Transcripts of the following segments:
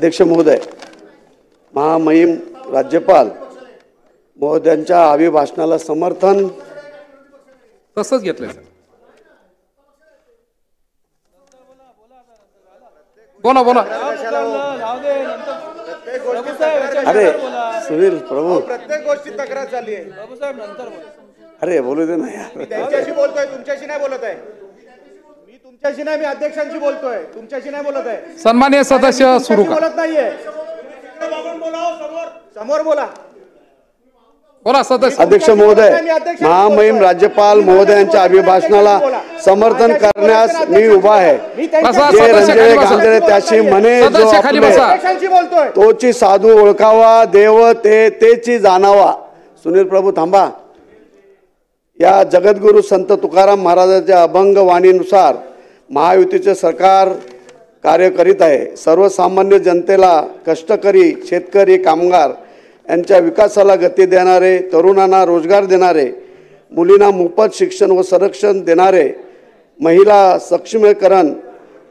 अध्यक्ष महोदय, महामहिम राज्यपाल महोदयांच्या अभिभाषणाला समर्थन तसंच घेतलंय सर. बोला बोला. अरे सुनील प्रभू, प्रत्येक गोष्टी तक्रार झाली आहे. अरे बोलू दे ना यार. त्यांच्याशी बोलतोय, तुमच्याशी नाही बोलत आहे. मी तुमच्याशी नाही, मी अध्यक्षांशी बोलतोय, तुमच्याशी नाही बोलत आहे. सन्माननीय सदस्य सुरू करा. बोलत नाहीये. समोर बोला. बोला सदस्य. अध्यक्ष महोदय, महामहिम राज्यपाल महोदयांच्या अभिभाषणाला समर्थन करण्यास मी उभा आहे. जे रंजळे गांजळे त्याशी म्हणे जो अध्यक्षांशी बोलतोय. तोची साधू ओळखावा, देव तेची जाणावा. सुनील प्रभू थांबा. या जगद्गुरु संत तुकाराम महाराजांच्या अभंग वाणीनुसार महायुतीचे सरकार कार्य करीत आहे. सर्वसामान्य जनतेला, कष्टकरी, शेतकरी, कामगार यांच्या विकासाला गती देणारे, तरुणांना रोजगार देणारे, मुलींना मोफत शिक्षण व संरक्षण देणारे, महिला सक्षमीकरण,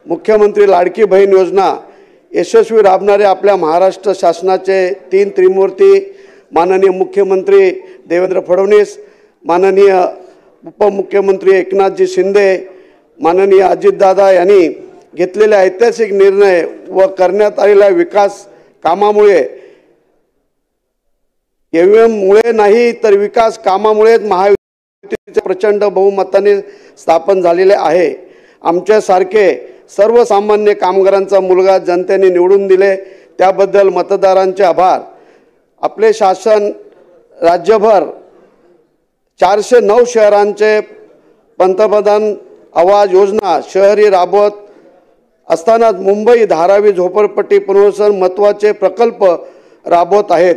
मुख्यमंत्री लाडकी बहीण योजना यशस्वी राबणारे आपल्या महाराष्ट्र शासनाचे 3 त्रिमूर्ती माननीय मुख्यमंत्री देवेंद्र फडणवीस, माननीय उपमुख्यमंत्री एकनाथजी शिंदे, माननीय अजितदादा यांनी घेतलेले ऐतिहासिक निर्णय व करण्यात आलेल्या विकास कामामुळे, मुळे नाही तर विकास कामामुळेच महायुतीचे प्रचंड बहुमताने स्थापन झालेले आहे. आमच्यासारखे सर्वसामान्य कामगारांचा मुलगा जनतेने निवडून दिले त्याबद्दल मतदारांचे आभार. आपले शासन राज्यभर 409 शहरांचे पंतप्रधान आवास योजना शहरी राबवत असताना मुंबई धारावी झोपडपट्टी पुनर्वसन महत्त्वाचे प्रकल्प राबवत आहेत.